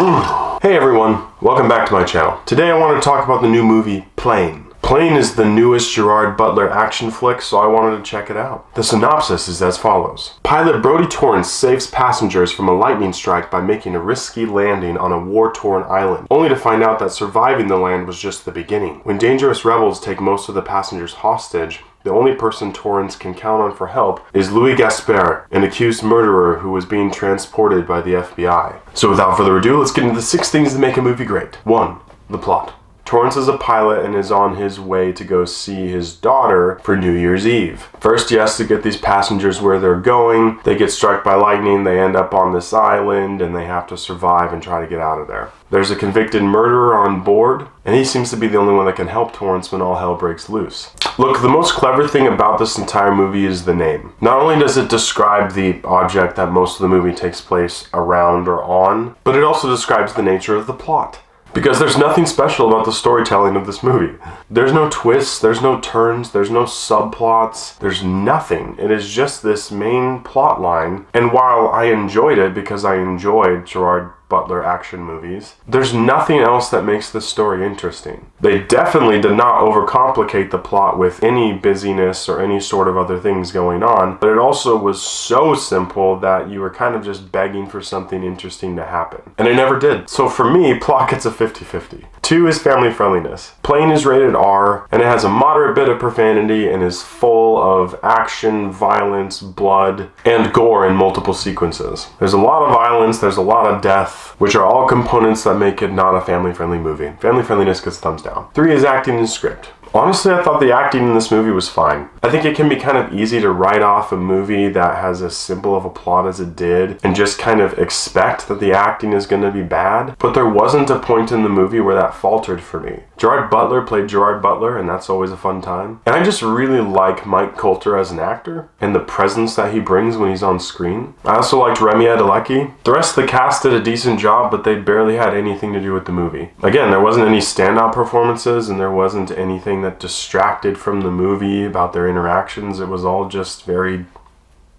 Hey everyone, welcome back to my channel. Today I want to talk about the new movie, Plane. Plane is the newest Gerard Butler action flick, so I wanted to check it out. The synopsis is as follows. Pilot Brody Torrance saves passengers from a lightning strike by making a risky landing on a war-torn island, only to find out that surviving the land was just the beginning. When dangerous rebels take most of the passengers hostage, the only person Torrance can count on for help is Louis Gaspard, an accused murderer who was being transported by the FBI. So without further ado, let's get into the 6 things that make a movie great. 1. The plot. Torrance is a pilot and is on his way to go see his daughter for New Year's Eve. First, he has to get these passengers where they're going. They get struck by lightning, they end up on this island, and they have to survive and try to get out of there. There's a convicted murderer on board, and he seems to be the only one that can help Torrance when all hell breaks loose. Look, the most clever thing about this entire movie is the name. Not only does it describe the object that most of the movie takes place around or on, but it also describes the nature of the plot. Because there's nothing special about the storytelling of this movie. There's no twists, there's no turns, there's no subplots, there's nothing. It is just this main plot line. And while I enjoyed it because I enjoyed Gerard Butler action movies, there's nothing else that makes this story interesting. They definitely did not overcomplicate the plot with any busyness or any sort of other things going on, but it also was so simple that you were kind of just begging for something interesting to happen. And it never did. So for me, plot gets a 50-50. 2 is family friendliness. Plane is rated R, and it has a moderate bit of profanity and is full of action, violence, blood, and gore in multiple sequences. There's a lot of violence, there's a lot of death, which are all components that make it not a family-friendly movie. Family friendliness gets thumbs down. 3 is acting and script. Honestly, I thought the acting in this movie was fine. I think it can be kind of easy to write off a movie that has as simple of a plot as it did and just kind of expect that the acting is going to be bad. But there wasn't a point in the movie where that faltered for me. Gerard Butler played Gerard Butler, and that's always a fun time. And I just really like Mike Colter as an actor and the presence that he brings when he's on screen. I also liked Remi Adeleke. The rest of the cast did a decent job, but they barely had anything to do with the movie. Again, there wasn't any standout performances, and there wasn't anything that distracted from the movie about their interactions. It was all just very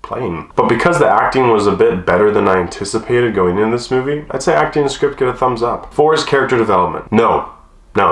plain. But because the acting was a bit better than I anticipated going into this movie, I'd say acting and script get a thumbs up. 4 is character development. No,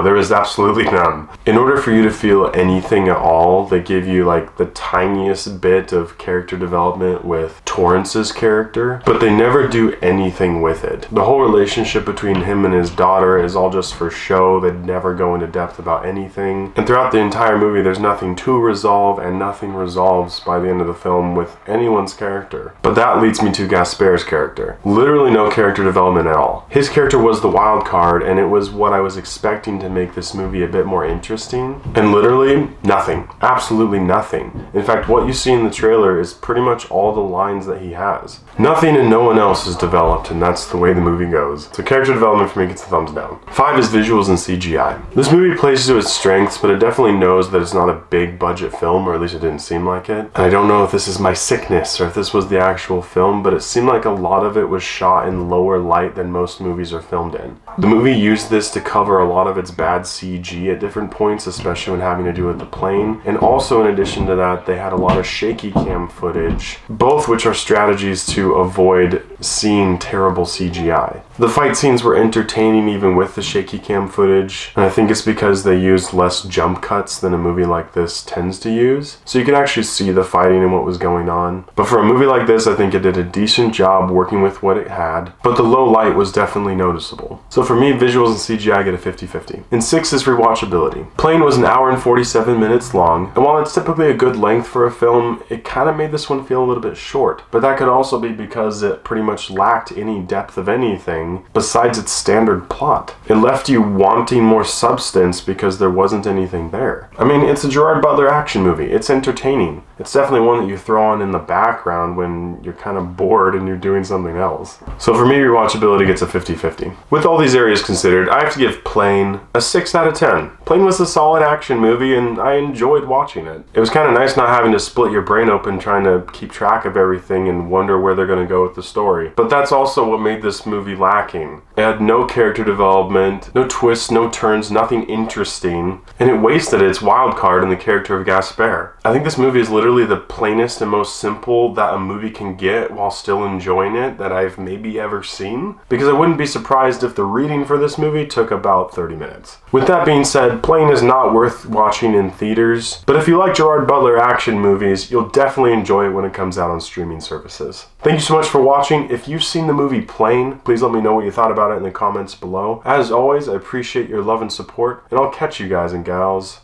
there is absolutely none. In order for you to feel anything at all, they give you like the tiniest bit of character development with Torrance's character, but they never do anything with it. The whole relationship between him and his daughter is all just for show. They never go into depth about anything. And throughout the entire movie, there's nothing to resolve, and nothing resolves by the end of the film with anyone's character. But that leads me to Gaspard's character. Literally no character development at all. His character was the wild card, and it was what I was expecting to make this movie a bit more interesting, and literally nothing, absolutely nothing. In fact, what you see in the trailer is pretty much all the lines that he has. Nothing and no one else is developed, and that's the way the movie goes. So character development for me gets a thumbs down. 5 is visuals and CGI. This movie plays to its strengths, but it definitely knows that it's not a big budget film, or at least it didn't seem like it. And I don't know if this is my sickness or if this was the actual film, but it seemed like a lot of it was shot in lower light than most movies are filmed in. The movie used this to cover a lot of its bad CG at different points, especially when having to do with the plane. And also in addition to that, they had a lot of shaky cam footage, both which are strategies to avoid seeing terrible CGI. The fight scenes were entertaining even with the shaky cam footage, and I think it's because they used less jump cuts than a movie like this tends to use, so you could actually see the fighting and what was going on. But for a movie like this, I think it did a decent job working with what it had, but the low light was definitely noticeable. So for me, visuals and CGI get a 50-50. And 6 is rewatchability. Plane was an hour and 47 minutes long, and while it's typically a good length for a film, it kind of made this one feel a little bit short. But that could also be because it pretty much lacked any depth of anything besides its standard plot. It left you wanting more substance because there wasn't anything there. I mean, it's a Gerard Butler action movie. It's entertaining. It's definitely one that you throw on in the background when you're kind of bored and you're doing something else. So for me, rewatchability gets a 50-50. With all these areas considered, I have to give Plane a 6 out of 10. Plane was a solid action movie, and I enjoyed watching it. It was kind of nice not having to split your brain open trying to keep track of everything and wonder where they're going to go with the story. But that's also what made this movie lacking. It had no character development, no twists, no turns, nothing interesting, and it wasted its wild card in the character of Gaspard. I think this movie is literally literally the plainest and most simple that a movie can get while still enjoying it that I've maybe ever seen, because I wouldn't be surprised if the reading for this movie took about 30 minutes. With that being said, Plane is not worth watching in theaters, but if you like Gerard Butler action movies, you'll definitely enjoy it when it comes out on streaming services. Thank you so much for watching. If you've seen the movie Plane, please let me know what you thought about it in the comments below. As always, I appreciate your love and support, and I'll catch you guys and gals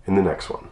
in the next one.